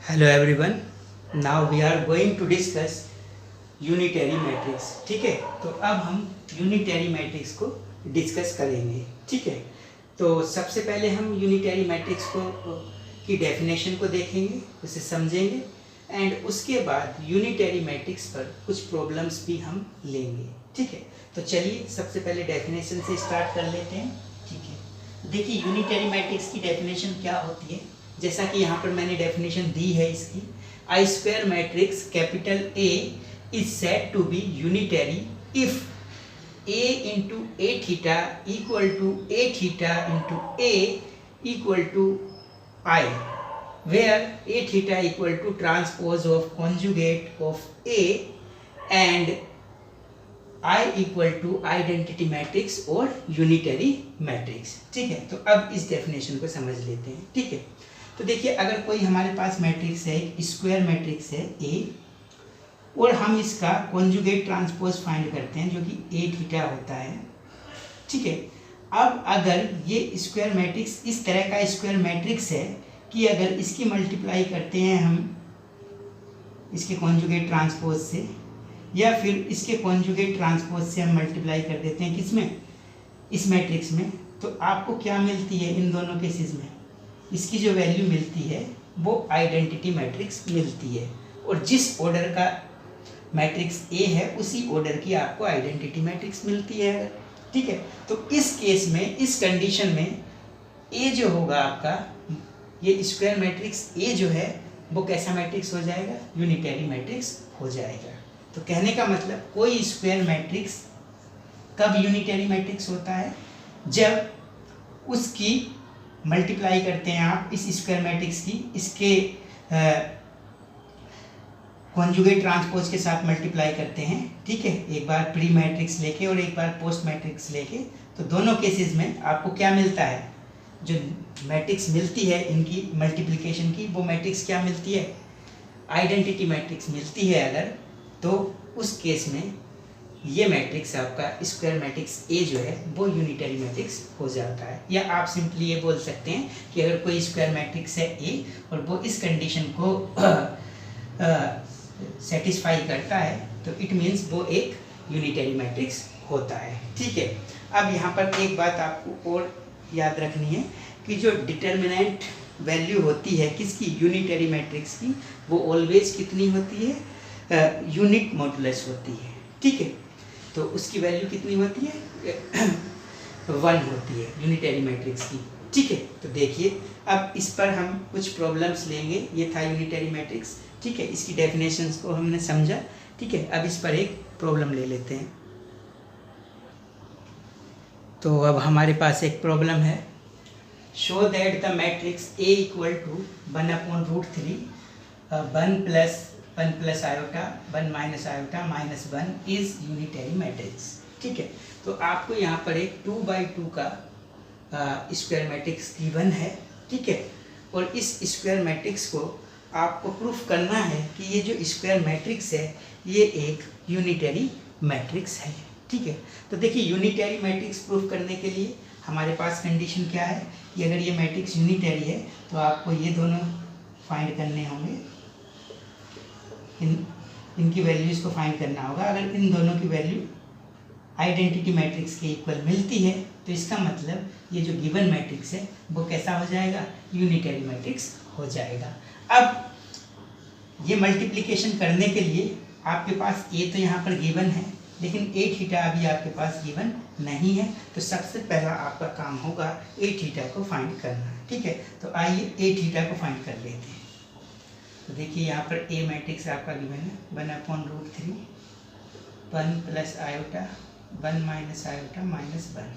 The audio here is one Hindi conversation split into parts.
Hello everyone, now we are going to discuss unitary matrix. ठीक है, तो अब हम यूनिटरी मैट्रिक्स को डिस्कस करेंगे। ठीक है, तो सबसे पहले हम यूनिटरी मैट्रिक्स को की डेफिनेशन को देखेंगे, उसे समझेंगे एंड उसके बाद यूनिटरी मैट्रिक्स पर कुछ प्रॉब्लम्स भी हम लेंगे। ठीक है, तो चलिए सबसे पहले डेफिनेशन से स्टार्ट कर लेते हैं। ठीक है, देखिए यूनिटरी मैट्रिक्स की डेफिनेशन क्या होती है। जैसा कि यहाँ पर मैंने डेफिनेशन दी है इसकी, I square matrix capital A is said to be unitary if A into A theta equal to A theta into A equal to I, where A theta equal to transpose of conjugate of A and I equal to identity matrix और यूनिटरी मैट्रिक्स। ठीक है, तो अब इस डेफिनेशन को समझ लेते हैं। ठीक है, तो देखिए अगर कोई हमारे पास मैट्रिक्स है, एक स्क्वायर मैट्रिक्स है ए, और हम इसका कॉन्जुगेट ट्रांसपोज फाइंड करते हैं जो कि ए थीटा होता है। ठीक है, अब अगर ये स्क्वायर मैट्रिक्स इस तरह का स्क्वायर मैट्रिक्स है कि अगर इसकी मल्टीप्लाई करते हैं हम इसके कॉन्जुगेट ट्रांसपोज से, या फिर इसके कॉन्जुगेट ट्रांसपोज से हम मल्टीप्लाई कर देते हैं किसमें, इस मैट्रिक्स में, तो आपको क्या मिलती है इन दोनों केसेस में, इसकी जो वैल्यू मिलती है वो आइडेंटिटी मैट्रिक्स मिलती है। और जिस ऑर्डर का मैट्रिक्स ए है उसी ऑर्डर की आपको आइडेंटिटी मैट्रिक्स मिलती है। ठीक है, तो इस केस में, इस कंडीशन में ए जो होगा आपका, ये स्क्वायर मैट्रिक्स ए जो है वो कैसा मैट्रिक्स हो जाएगा, यूनिटरी मैट्रिक्स हो जाएगा। तो कहने का मतलब कोई स्क्वायर मैट्रिक्स कब यूनिटरी मैट्रिक्स होता है, जब उसकी मल्टीप्लाई करते हैं आप इस स्क्वायर मैट्रिक्स की इसके कॉन्जुगेट ट्रांसपोज के साथ मल्टीप्लाई करते हैं। ठीक है, एक बार प्री मैट्रिक्स लेके और एक बार पोस्ट मैट्रिक्स लेके, तो दोनों केसेस में आपको क्या मिलता है, जो मैट्रिक्स मिलती है इनकी मल्टीप्लिकेशन की, वो मैट्रिक्स क्या मिलती है, आइडेंटिटी मैट्रिक्स मिलती है। अगर तो उस केस में ये मैट्रिक्स आपका स्क्वायर मैट्रिक्स ए जो है वो यूनिटरी मैट्रिक्स हो जाता है। या आप सिंपली ये बोल सकते हैं कि अगर कोई स्क्वायर मैट्रिक्स है ए और वो इस कंडीशन को सेटिस्फाई करता है तो इट मीन्स वो एक यूनिटरी मैट्रिक्स होता है। ठीक है, अब यहाँ पर एक बात आपको और याद रखनी है कि जो डिटर्मिनेंट वैल्यू होती है किसकी, यूनिटरी मैट्रिक्स की, वो ऑलवेज कितनी होती है, यूनिट मॉडुलस होती है। ठीक है, तो उसकी वैल्यू कितनी होती है, 1 होती है यूनिटरी मैट्रिक्स की। ठीक है, तो देखिए अब इस पर हम कुछ प्रॉब्लम्स लेंगे। ये था यूनिटरी मैट्रिक्स। ठीक है, इसकी डेफिनेशंस को हमने समझा। ठीक है, अब इस पर एक प्रॉब्लम ले लेते हैं। तो अब हमारे पास एक प्रॉब्लम है, show that the matrix A equal to 1/√3 1 plus iota 1 minus iota minus 1 is unitary matrix. ठीक है, तो आपको यहाँ पर एक 2/2 का स्क्वायर मैट्रिक्स गिवन है। ठीक है, और इस स्क्वायर मैट्रिक्स को आपको प्रूफ करना है कि ये जो स्क्वायर मैट्रिक्स है ये एक यूनिटरी मैट्रिक्स है। ठीक है, तो देखिए यूनिटरी मैट्रिक्स प्रूफ करने के लिए हमारे पास कंडीशन क्या है कि अगर ये मैट्रिक्स यूनिटरी है तो आपको ये दोनों फाइंड करने होंगे, इनकी वैल्यूज को फाइंड करना होगा। अगर इन दोनों की वैल्यू आइडेंटिटी मैट्रिक्स के इक्वल मिलती है तो इसका मतलब ये जो गिवन मैट्रिक्स है वो कैसा हो जाएगा, यूनिटरी मैट्रिक्स हो जाएगा। अब ये मल्टीप्लिकेशन करने के लिए आपके पास ए तो यहाँ पर गिवन है, लेकिन ए थीटा अभी आपके पास गिवन नहीं है, तो सबसे पहला आपका काम होगा ए थीटा को फाइंड करना। ठीक है, तो आइए ए थीटा को फाइंड कर लेते हैं। तो देखिए यहाँ पर ए मैट्रिक्स आपका गिवन है 1/√3 1 plus iota 1 minus iota minus 1।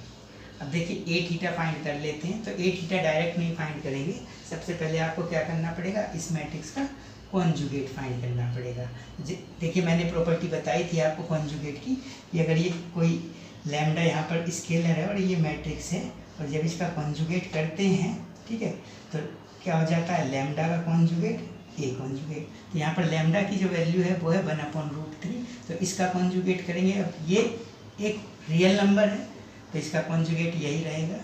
अब देखिए ए थीटा फाइंड कर लेते हैं। तो ए थीटा डायरेक्ट नहीं फाइंड करेंगे, सबसे पहले आपको क्या करना पड़ेगा, इस मैट्रिक्स का कॉन्जुगेट फाइंड करना पड़ेगा। देखिए मैंने प्रॉपर्टी बताई थी आपको कॉन्जुगेट की कि अगर ये कोई लैम्डा यहाँ पर स्केलर है और ये मैट्रिक्स है और जब इसका कॉन्जुगेट करते हैं, ठीक है, तो क्या हो जाता है, लैम्डा का कॉन्जुगेट ए कॉन्जुगेट। तो यहाँ पर लैम्डा की जो वैल्यू है वो है 1/√3, तो इसका कॉन्जुगेट करेंगे। अब ये एक रियल नंबर है तो इसका कॉन्जुगेट यही रहेगा,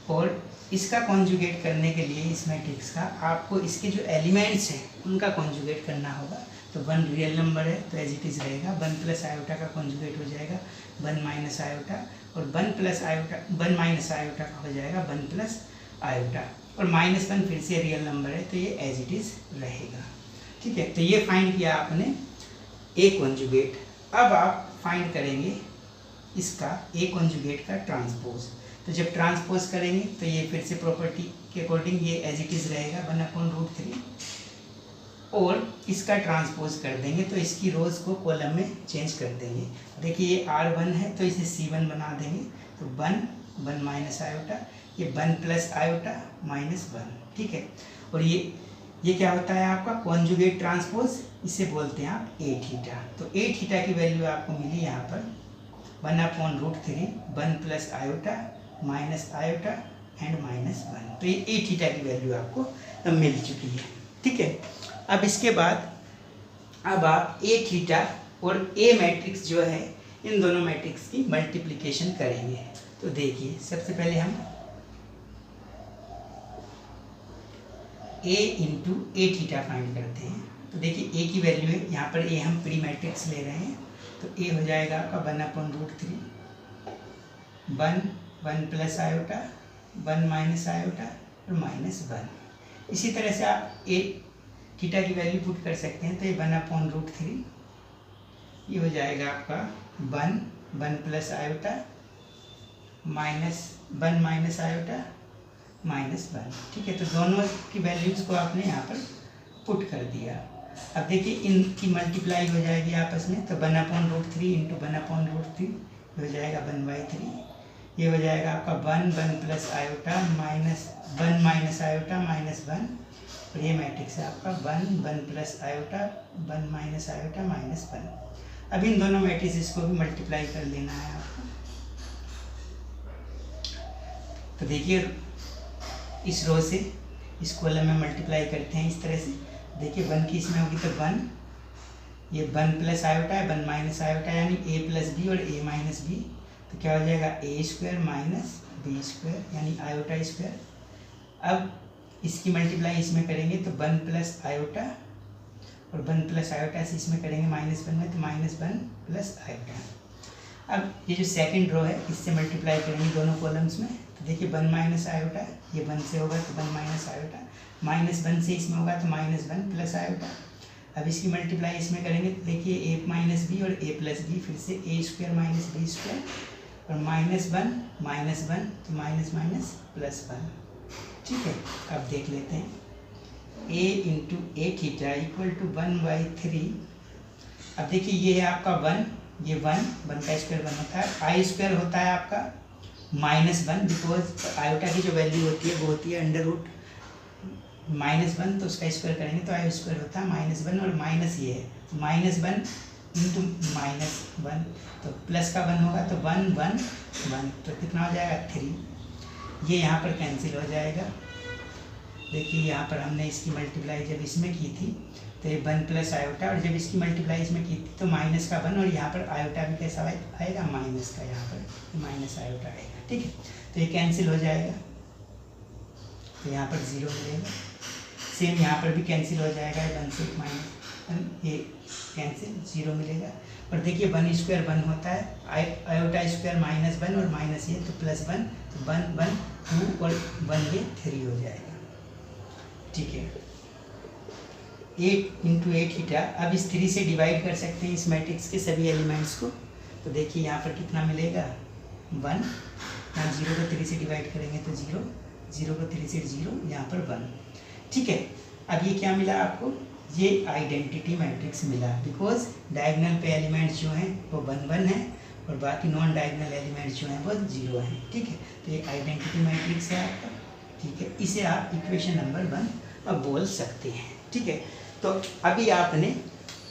और इसका कॉन्जुगेट करने के लिए इस मैट्रिक्स का आपको इसके जो एलिमेंट्स हैं उनका कॉन्जुगेट करना होगा। तो 1 रियल नंबर है तो एज इट इज़ रहेगा, 1 प्लस आयोटा का कॉन्जुगेट हो जाएगा 1 माइनस आयोटा, और 1 प्लस आयोटा 1 माइनस आयोटा का हो जाएगा 1 प्लस आयोटा, और -1 फिर से रियल नंबर है तो ये एज इट इज़ रहेगा। ठीक है, तो ये फाइंड किया आपने ए कॉन्जुगेट। अब आप फाइंड करेंगे इसका ए कॉन्जुगेट का ट्रांसपोज। तो जब ट्रांसपोज करेंगे तो ये फिर से प्रॉपर्टी के अकॉर्डिंग ये एज इट इज़ रहेगा 1/√3, और इसका ट्रांसपोज कर देंगे तो इसकी रोज को कॉलम में चेंज कर देंगे। देखिए ये R1 है तो इसे C1 बना देंगे, तो 1 माइनस आयोटा, ये 1 प्लस आयोटा -1। ठीक है, और ये क्या होता है आपका कॉन्जुगेट ट्रांसपोज, इसे बोलते हैं आप ए थीटा। तो ए थीटा की वैल्यू आपको मिली यहाँ पर 1/√3, 1 plus iota minus iota and -1। तो ये ए थीटा की वैल्यू आपको मिल चुकी है। ठीक है, अब इसके बाद अब आप ए थीटा और ए मैट्रिक्स जो है इन दोनों मैट्रिक्स की मल्टीप्लिकेशन करेंगे। तो देखिए सबसे पहले हम ए इंटू ए थीटा फाइंड करते हैं। तो देखिए ए की वैल्यू है यहाँ पर, ए हम प्री मैट्रिक्स ले रहे हैं, तो ए हो जाएगा आपका 1/√3, 1 प्लस आयोटा, 1 माइनस आयोटा और -1। इसी तरह से आप ए थीटा की वैल्यू पुट कर सकते हैं, तो ये 1/√3 ये हो जाएगा आपका 1 प्लस आयोटा -1 माइनस आयोटा -1। ठीक है, तो दोनों की वैल्यूज़ को आपने यहाँ पर पुट कर दिया। अब देखिए इनकी मल्टीप्लाई हो जाएगी आपस में, तो 1/√3 इंटू 1/√3 हो जाएगा 1/3, ये हो जाएगा आपका 1 प्लस आयोटा -1 माइनस आयोटा -1, और ये मैट्रिक्स है आपका 1 प्लस आयोटा 1 माइनस आयोटा -1। अब इन दोनों मैट्रिक्स को भी मल्टीप्लाई कर लेना है आपको। तो देखिए इस रो से इस कॉलम में मल्टीप्लाई करते हैं इस तरह से। देखिए 1 की इसमें होगी तो 1, ये 1 प्लस आयोटा है 1 माइनस आयोटा यानी a प्लस बी और a माइनस बी, तो क्या हो जाएगा a² माइनस b² यानी आयोटा स्क्वायर। अब इसकी मल्टीप्लाई इसमें करेंगे तो 1 प्लस आयोटा, और 1 प्लस आयोटा से इसमें करेंगे -1 में, तो -1 प्लस आयोटा। अब ये जो सेकंड रो है इससे मल्टीप्लाई करेंगे दोनों कॉलम्स में, तो देखिए 1 माइनस आयोटा, ये 1 से होगा तो 1 माइनस आयोटा, -1 से इसमें होगा तो -1 प्लस आयोटा। अब इसकी मल्टीप्लाई इसमें करेंगे तो देखिए a माइनस बी और a प्लस बी, फिर से a² माइनस b² और -1 तो माइनस माइनस +1। ठीक है, अब देख लेते हैं a into A theta equal to 1/3। अब देखिए ये है आपका 1, ये 1 का स्क्वायर 1 होता है, i² होता है आपका -1, बिकॉज आयोटा की जो वैल्यू होती है वो होती है √-1, तो उसका स्क्वायर करेंगे तो i² होता है -1, और माइनस ये है तो -1 इंटू -1, तो प्लस का 1 होगा तो 1 1 1, तो कितना हो जाएगा 3, ये यहाँ पर कैंसिल हो जाएगा। देखिए यहाँ पर हमने इसकी मल्टीप्लाई जब इसमें की थी तो ये 1 प्लस आयोटा, और जब इसकी मल्टीप्लाई इसमें की थी तो माइनस का 1, और यहाँ पर आयोटा भी कैसा आएगा माइनस का, यहाँ पर माइनस आयोटा आएगा। ठीक है, तो ये कैंसिल हो जाएगा, तो यहाँ पर 0 मिलेगा। सेम यहाँ पर भी कैंसिल हो जाएगा, 1 से -1 ये कैंसिल 0 मिलेगा। और देखिए 1² 1 होता है, आयोटा स्क्वायर -1 और माइनस ये तो +1, तो 1 1 2 और 1 ये 3 हो जाएगा। ठीक है, 8 इंटू ए थीटा, अब इस 3 से डिवाइड कर सकते हैं इस मैट्रिक्स के सभी एलिमेंट्स को। तो देखिए यहाँ पर कितना मिलेगा 1, यहाँ 0 को 3 से डिवाइड करेंगे तो 0, 0 को 3 से 0, यहाँ पर 1। ठीक है, अब ये क्या मिला आपको, ये आइडेंटिटी मैट्रिक्स मिला, बिकॉज डायगोनल पे एलिमेंट्स जो हैं वो 1 1 हैं और बाकी नॉन डायगोनल एलिमेंट्स जो हैं वो 0 हैं। ठीक है, तो ये आइडेंटिटी मैट्रिक्स है आपका। ठीक है, इसे आप इक्वेशन नंबर 1 बोल सकते हैं। ठीक है, तो अभी आपने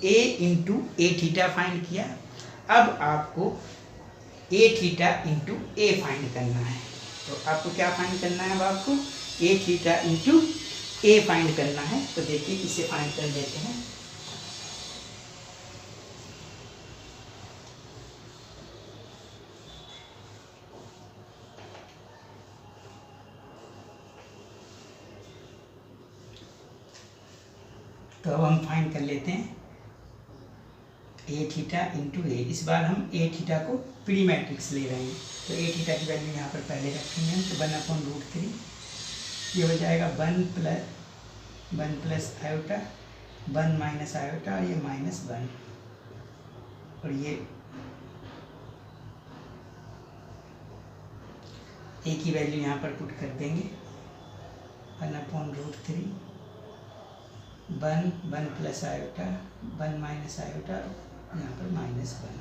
a into A theta find किया, अब आपको a theta into A find करना है। तो आपको क्या फाइंड करना है, अब आपको a theta into A find करना है। तो देखिए इसे फाइंड कर लेते हैं। तो अब हम फाइंड कर लेते हैं ए थीटा इंटू ए। इस बार हम ए थीटा को प्री मैट्रिक्स ले रहे हैं, तो ए थीटा की वैल्यू यहाँ पर पहले रखेंगे हम, तो 1/√3 ये हो जाएगा 1 प्लस आयोटा 1 माइनस आयोटा और ये -1, और ये ए की वैल्यू यहाँ पर पुट कर देंगे 1/√3 1 प्लस आयोटा 1 माइनस आयोटा, यहाँ पर -1।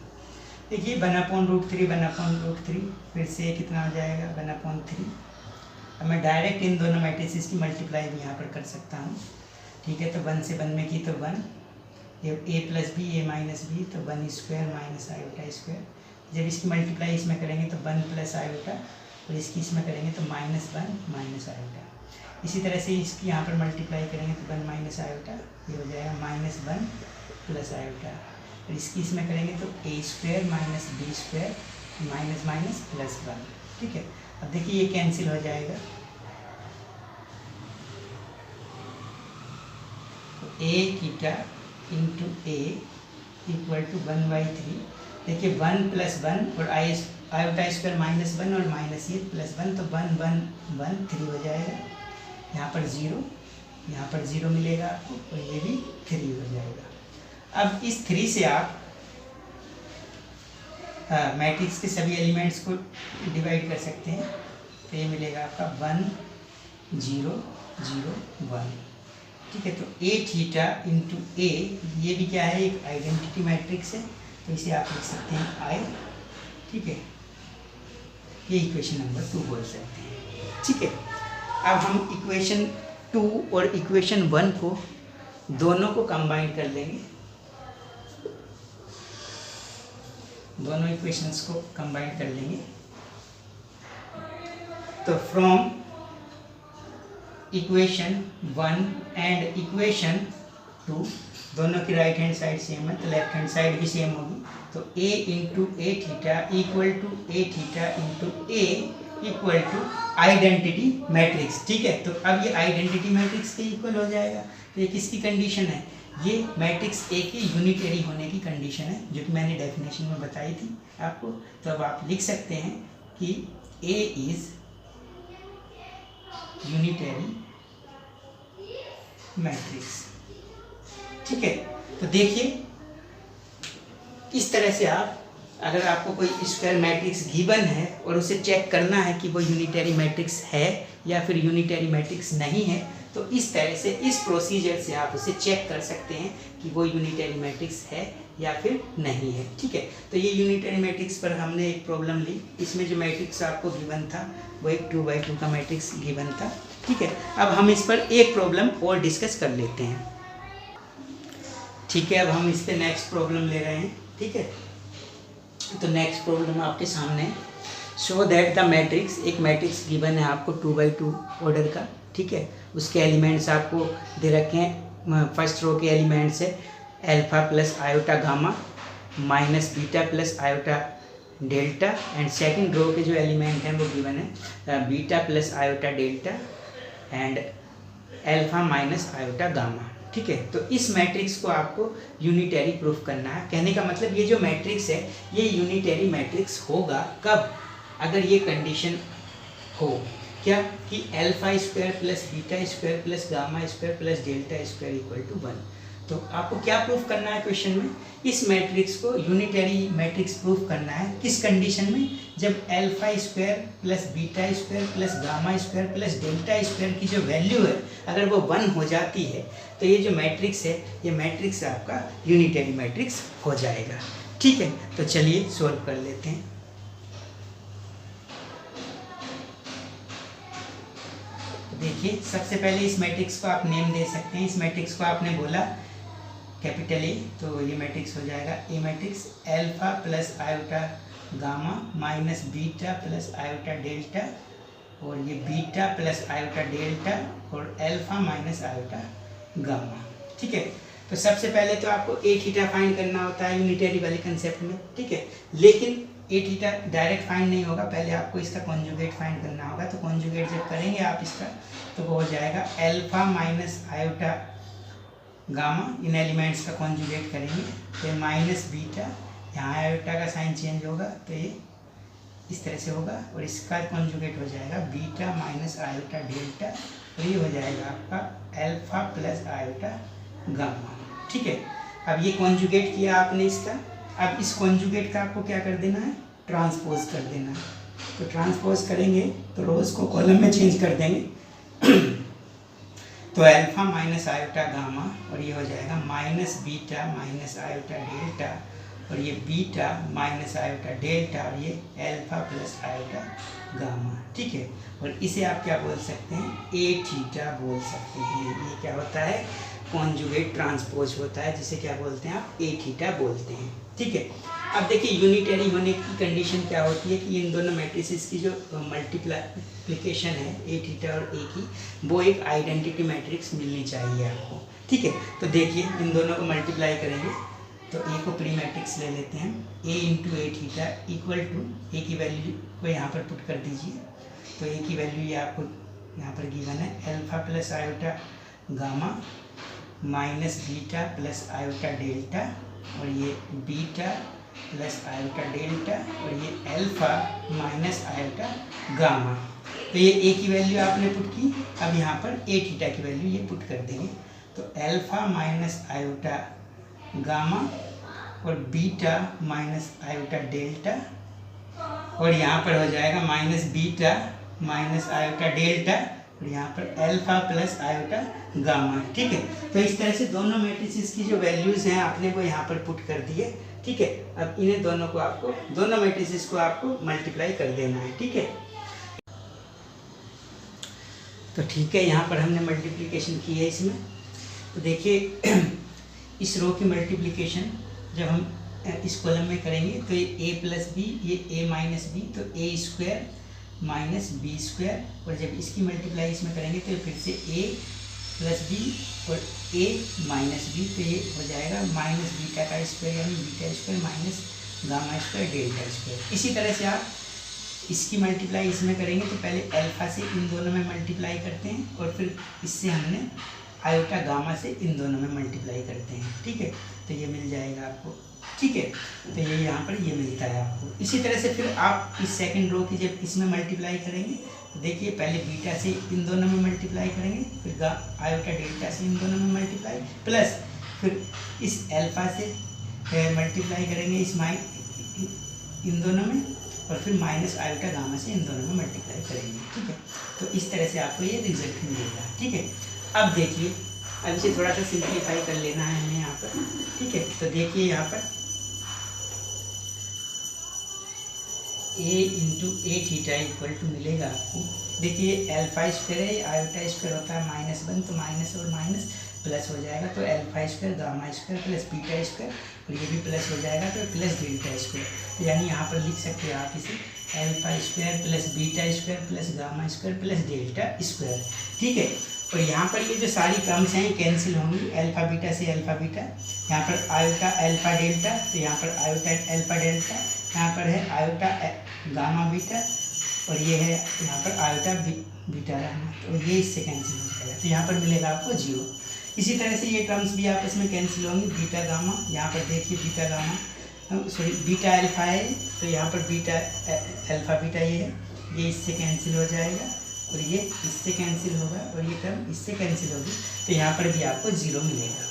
देखिए 1/√3 फिर से कितना हो जाएगा 1/3। अब मैं डायरेक्ट इन दोनों मैट्रिसेस की मल्टीप्लाई भी यहाँ पर कर सकता हूँ, ठीक है। तो 1 से 1 में की तो 1, ये a plus B a minus B, तो 1² माइनस आयोटा स्क्वायर। जब इसकी मल्टीप्लाई इसमें करेंगे तो 1 प्लस आयोटा, और इसकी इसमें करेंगे तो -1 माइनस आयोटा। इसी तरह से इसकी यहाँ पर मल्टीप्लाई करेंगे तो 1 माइनस आयोटा, ये हो जाएगा -1 प्लस आयोटा, और इसकी इसमें करेंगे तो a² माइनस b² माइनस +1, ठीक है। अब देखिए ये कैंसिल हो जाएगा, तो a theta into A equal to 1/3। देखिए 1 + 1 और आयोटा स्क्वायर -1 और माइनस ये +1, तो 1 1 1 3 हो जाएगा। यहाँ पर 0, यहाँ पर 0 मिलेगा आपको, और ये भी 3 हो जाएगा। अब इस 3 से आप मैट्रिक्स के सभी एलिमेंट्स को डिवाइड कर सकते हैं, तो ये मिलेगा आपका 1 0 0 1, ठीक है। तो ए थीटा इंटू ए, ये भी क्या है, एक आइडेंटिटी मैट्रिक्स है, तो इसे आप लिख सकते हैं आई, ठीक है। ये इक्वेशन नंबर 2 बोल सकते हैं, ठीक है। अब हम इक्वेशन 2 और इक्वेशन 1 को दोनों को कंबाइन कर लेंगे, दोनों इक्वेशंस को कंबाइन कर लेंगे। तो फ्रॉम इक्वेशन 1 एंड इक्वेशन 2, दोनों की राइट हैंड साइड सेम है, तो लेफ्ट हैंड साइड भी सेम होगी। तो a into A theta equal to A theta into A equal to identity matrix, ठीक है। तो अब ये आइडेंटिटी मैट्रिक्स के इक्वल हो जाएगा। तो ये किसकी कंडीशन है, ये मैट्रिक्स ए के यूनिटरी होने की कंडीशन है, जो कि मैंने डेफिनेशन में बताई थी आपको। तो अब आप लिख सकते हैं कि ए इज यूनिटरी मैट्रिक्स, ठीक है। तो देखिए इस तरह से आप, अगर आपको कोई स्क्वायर मैट्रिक्स गिवन है और उसे चेक करना है कि वो यूनिटरी मैट्रिक्स है या फिर यूनिटरी मैट्रिक्स नहीं है, तो इस तरह से, इस प्रोसीजर से आप उसे चेक कर सकते हैं कि वो यूनिटरी मैट्रिक्स है या फिर नहीं है, ठीक है। तो ये यूनिटरी मैट्रिक्स पर हमने एक प्रॉब्लम ली, इसमें जो मैट्रिक्स आपको गिवन था वो एक 2x2 का मैट्रिक्स गिवन था, ठीक है। अब हम इस पर एक प्रॉब्लम और डिस्कस कर लेते हैं, ठीक है। अब हम इस पर नेक्स्ट प्रॉब्लम ले रहे हैं, ठीक है। तो नेक्स्ट प्रॉब्लम आपके सामने, शो दैट द मैट्रिक्स, एक मैट्रिक्स गिवन है आपको 2x2 ऑर्डर का, ठीक है। उसके एलिमेंट्स आपको दे रखे हैं, फर्स्ट रो के एलिमेंट्स है alpha plus iota gamma minus beta plus iota delta, and second row के जो एलिमेंट हैं वो गिवन है beta plus iota delta and alpha minus iota gamma, ठीक है। तो इस मैट्रिक्स को आपको यूनिटरी प्रूफ करना है। कहने का मतलब ये जो मैट्रिक्स है ये यूनिटरी मैट्रिक्स होगा कब, अगर ये कंडीशन हो क्या, कि alpha square plus beta square plus gamma square plus delta square equal to 1। तो आपको क्या प्रूफ करना है क्वेश्चन में, इस मैट्रिक्स को यूनिटरी मैट्रिक्स प्रूफ करना है किस कंडीशन में, जब alpha square plus beta square plus gamma square plus delta square की जो वैल्यू है अगर वो 1 हो जाती है, तो ये जो मैट्रिक्स है ये मैट्रिक्स आपका यूनिटरी मैट्रिक्स हो जाएगा, ठीक है। तो चलिए सॉल्व कर लेते हैं। देखिए सबसे पहले इस मैट्रिक्स को आप नेम दे सकते हैं। इस मैट्रिक्स को आपने बोला कैपिटल ए, तो ये मैट्रिक्स हो जाएगा A matrix alpha plus iota gamma minus beta plus iota delta, और ये बीटा प्लस आयोटा डेल्टा और अल्फा माइनस आयोटा गामा, ठीक है। तो सबसे पहले तो आपको ए थीटा फाइंड करना होता है यूनिटरी वाले कंसेप्ट में, ठीक है। लेकिन ए थीटा डायरेक्ट फाइंड नहीं होगा, पहले आपको इसका कॉन्जुगेट फाइंड करना होगा। तो कॉन्जुगेट जब करेंगे आप इसका, तो वो हो जाएगा अल्फा माइनस आयोटा गामा, इन एलिमेंट्स का कॉन्जुगेट करेंगे तो माइनस बीटा, यहाँ आयोटा का साइन चेंज होगा तो ये इस तरह से होगा, और इसका कॉन्जुगेट हो जाएगा बीटा माइनस आयोटा डेल्टा, और ये हो जाएगा आपका अल्फा प्लस आयोटा गामा। ठीक है, अब ये कॉन्जुगेट किया आपने इसका, अब इस कॉन्जुगेट का आपको क्या कर देना है, ट्रांसपोज कर देना है। तो ट्रांसपोज करेंगे तो रोज को कॉलम में चेंज कर देंगे तो अल्फा माइनस आयोटा गामा, और ये हो जाएगा minus beta minus iota delta, और ये बीटा माइनस आयोटा डेल्टा, और ये अल्फा प्लस आयोटा गामा। ठीक है, और इसे आप क्या बोल सकते हैं, ए थीटा बोल सकते हैं। ये क्या होता है, कॉन्जुगेट ट्रांसपोज होता है, जिसे क्या बोलते हैं आप, ए थीटा बोलते हैं। ठीक है, अब देखिए यूनिटरी होने की कंडीशन क्या होती है कि इन दोनों मैट्रिसेस की जो मल्टीप्लिकेशन है ए थीटा और ए की, वो एक आइडेंटिटी मैट्रिक्स मिलनी चाहिए आपको। ठीक है, तो देखिए इन दोनों को मल्टीप्लाई करेंगे तो ए को प्री मैट्रिक्स ले लेते हैं, A into A theta equal to, A की वैल्यू को यहाँ पर पुट कर दीजिए, तो ए की वैल्यू ये आपको यहाँ पर गिवन है alpha plus iota gamma minus beta plus iota delta, और ये बीटा प्लस आयोटा डेल्टा, और ये अल्फा माइनस आयोटा गामा। तो ये ए की वैल्यू आपने पुट की, अब यहाँ पर ए थीटा की वैल्यू ये पुट कर देंगे, तो अल्फा माइनस आयोटा गामा और बीटा माइनस आयोटा डेल्टा, और यहाँ पर हो जाएगा minus beta minus iota delta, और यहाँ पर अल्फा प्लस आयोटा गामा। ठीक है, तो इस तरह से दोनों मैट्रिसेस की जो वैल्यूज़ हैं आपने वो यहाँ पर पुट कर दिए। ठीक है, अब इन्हें दोनों को आपको, दोनों मैट्रिसेस को आपको मल्टीप्लाई कर देना है। ठीक है, तो ठीक है, यहाँ पर हमने मल्टीप्लिकेशन की है इसमें। तो देखिए इस रो की मल्टीप्लिकेशन जब हम इस कॉलम में करेंगे तो ये a प्लस बी, ये a माइनस बी, तो a square minus B square, और जब इसकी मल्टीप्लाई इसमें करेंगे तो फिर से a प्लस बी और a माइनस बी, तो ये हो जाएगा माइनस बीटा का स्क्वायर यानी beta square minus gamma square delta square. इसी तरह से आप इसकी मल्टीप्लाई इसमें करेंगे तो पहले अल्फा से इन दोनों में मल्टीप्लाई करते हैं, और फिर इससे हमने आयोटा गामा से इन दोनों में मल्टीप्लाई करते हैं। ठीक है, तो ये मिल जाएगा आपको। ठीक है, तो ये यहाँ पर ये मिलता है आपको। इसी तरह से फिर आप इस सेकंड रो की जब इसमें मल्टीप्लाई करेंगे तो देखिए पहले बीटा से इन दोनों में मल्टीप्लाई करेंगे, फिर आयोटा डेल्टा से इन दोनों में मल्टीप्लाई, प्लस फिर इस अल्फा से मल्टीप्लाई करेंगे इस इन दोनों में, और फिर माइनस आयोटा गामा से इन दोनों में मल्टीप्लाई करेंगे। ठीक है, तो इस तरह से आपको ये रिजल्ट मिलेगा। ठीक है, अब देखिए, अब इसे थोड़ा सा सिंप्लीफाई कर लेना है हमें यहाँ पर। ठीक है, तो देखिए यहाँ पर a into A theta equal to मिलेगा आपको, देखिए अल्फा स्क्वायर है, आयोटा स्क्वायर होता है -1, तो माइनस और माइनस प्लस हो जाएगा, तो alpha square gamma square plus beta square, और ये भी प्लस हो जाएगा तो प्लस डेल्टा स्क्वायर। तो यानी यहाँ पर लिख सकते हैं आप इसे alpha square plus beta square plus gamma square plus delta square. ठीक है, और यहाँ पर ये जो सारी टर्म्स हैं कैंसिल होंगी, अल्फा बीटा से अल्फा बीटा, यहाँ पर आयोटा अल्फा डेल्टा, तो यहाँ पर आयोटा अल्फा डेल्टा, यहाँ पर है आयोटा गामा बीटा, और ये है यहाँ पर आयोटा बीटा गामा, तो ये इससे कैंसिल हो जाएगा, तो यहाँ पर मिलेगा आपको 0। इसी तरह से ये टर्म्स भी आपस में कैंसिल होंगी, बीटा गामा, यहाँ पर देखिए beta gamma sorry beta alpha है, तो यहाँ पर बीटा अल्फा बीटा ये है, ये इससे कैंसिल हो जाएगा, और ये इससे कैंसिल होगा, और ये टर्म इससे कैंसिल होगी, तो यहाँ पर भी आपको 0 मिलेगा।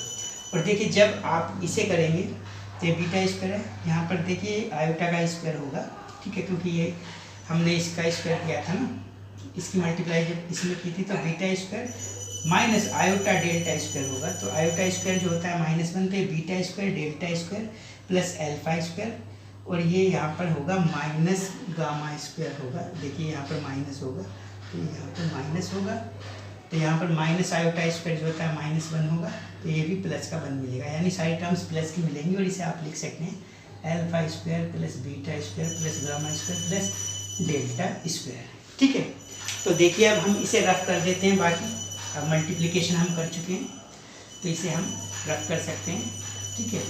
और देखिए जब आप इसे करेंगे तो ये बीटा स्क्वायर है, यहाँ पर देखिए आयोटा का स्क्वायर होगा। ठीक है, क्योंकि ये हमने इसका स्क्वायर किया था ना, इसकी मल्टीप्लाई जब इसमें की थी, तो beta square minus iota delta square होगा, तो आयोटा स्क्वायर जो होता है -1, तो beta square delta square plus alpha square, और ये यहाँ पर होगा माइनस गामा स्क्वायर होगा, देखिए यहाँ पर माइनस होगा, तो यहाँ पर माइनस होगा, तो यहाँ पर माइनस आयोटा स्क्वायर जो होता है -1 होगा, तो ये भी प्लस का 1 मिलेगा, यानी सारी टर्म्स प्लस की मिलेंगी, और इसे आप लिख सकते हैं alpha square plus beta square plus gamma square plus delta square. ठीक है, तो देखिए अब हम इसे रफ कर देते हैं, बाकी अब मल्टीप्लिकेशन हम कर चुके हैं तो इसे हम रफ कर सकते हैं। ठीक है,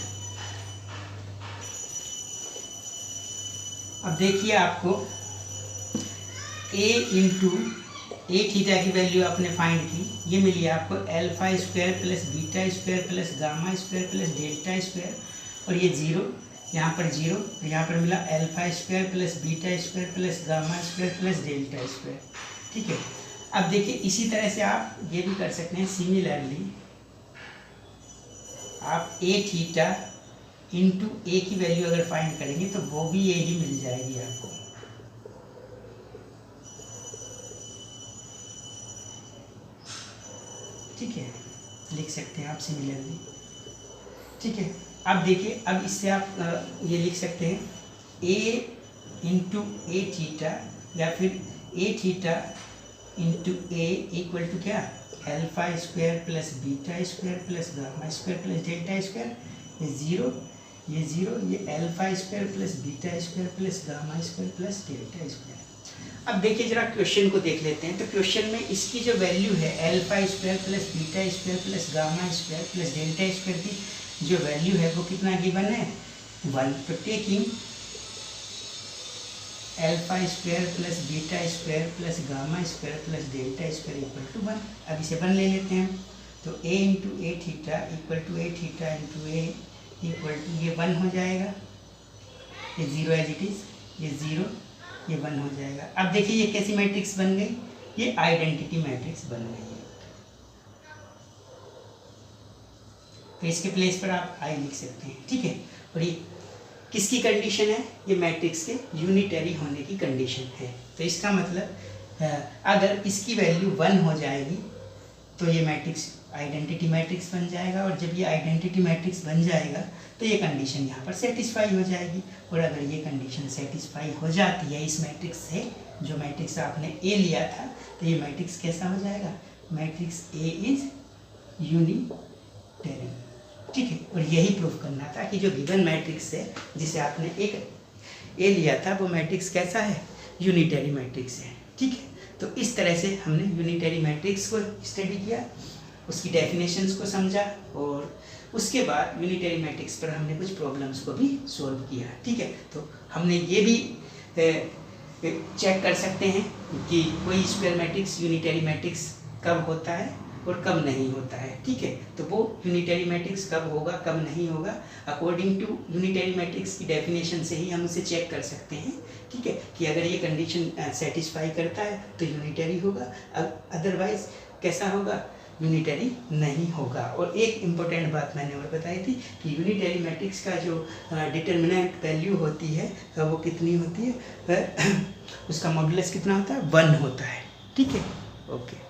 अब देखिए आपको a इंटू ए थीटा की वैल्यू आपने फाइंड की, ये मिली आपको alpha square plus beta square plus gamma square plus delta square, और ये जीरो, यहाँ पर जीरो, यहाँ पर मिला alpha square plus beta square plus gamma square plus delta square. ठीक है, अब देखिए इसी तरह से आप ये भी कर सकते हैं। सिमिलरली आप ए थीटा इंटू ए की वैल्यू अगर फाइंड करेंगे तो वो भी ए ही मिल जाएगी आपको। ठीक है, लिख सकते हैं आप सिमिलरली। ठीक है, अब देखिए, अब इससे आप ये लिख सकते हैं ए इंटू ए थीटा, या फिर A theta into A equal to क्या, alpha square plus beta square plus gamma square plus delta square. ये जीरो, ये जीरो, ये alpha square plus beta square plus gamma square plus delta square. अब देखिए जरा क्वेश्चन को देख लेते हैं। तो क्वेश्चन में इसकी जो वैल्यू है alpha square plus beta square plus gamma square plus delta square की जो वैल्यू है वो कितना गिवन है, 1। तो taking alpha square plus beta square plus gamma square plus delta square equal to 1। अब इसे 1 ले लेते हैं। तो A into A theta equal to A theta into A equal to, ये 1 हो जाएगा, ये जीरो एज इट इज, ये जीरो, ये 1 हो जाएगा। अब देखिए ये कैसी मैट्रिक्स बन गई, ये आइडेंटिटी मैट्रिक्स बन गई है। तो इसके प्लेस पर आप आई लिख सकते हैं। ठीक है, और ये किसकी कंडीशन है, ये मैट्रिक्स के यूनिटरी होने की कंडीशन है। तो इसका मतलब अगर इसकी वैल्यू 1 हो जाएगी तो ये मैट्रिक्स आइडेंटिटी मैट्रिक्स बन जाएगा, और जब ये आइडेंटिटी मैट्रिक्स बन जाएगा तो ये कंडीशन यहाँ पर सेटिस्फाई हो जाएगी। और अगर ये कंडीशन सेटिस्फाई हो जाती है इस मैट्रिक्स से, जो मैट्रिक्स आपने ए लिया था, तो ये मैट्रिक्स कैसा हो जाएगा, मैट्रिक्स ए इज यूनिटरी। ठीक है, और यही प्रूफ करना था कि जो गिवन मैट्रिक्स है जिसे आपने एक ए लिया था वो मैट्रिक्स कैसा है, यूनिटरी मैट्रिक्स है। ठीक है, तो इस तरह से हमने यूनिटरी मैट्रिक्स को स्टडी किया, उसकी डेफिनेशंस को समझा, और उसके बाद यूनिटरी मैट्रिक्स पर हमने कुछ प्रॉब्लम्स को भी सॉल्व किया। ठीक है, तो हमने ये भी चेक कर सकते हैं कि कोई स्क्वायर मैट्रिक्स यूनिटरी मैट्रिक्स कब होता है और कब नहीं होता है। ठीक है, तो वो यूनिटरी मैट्रिक्स कब होगा कब नहीं होगा, अकॉर्डिंग टू यूनिटरी मैट्रिक्स की डेफिनेशन से ही हम उसे चेक कर सकते हैं। ठीक है, कि अगर ये कंडीशन सेटिस्फाई करता है तो यूनिटरी होगा, अदरवाइज कैसा होगा, यूनिटरी नहीं होगा। और एक इम्पोर्टेंट बात मैंने और बताई थी कि यूनिटरी मैट्रिक्स का जो डिटर्मिनेंट वैल्यू होती है वो कितनी होती है, उसका मॉडुलस कितना होता है, 1 होता है। ठीक है, ओके।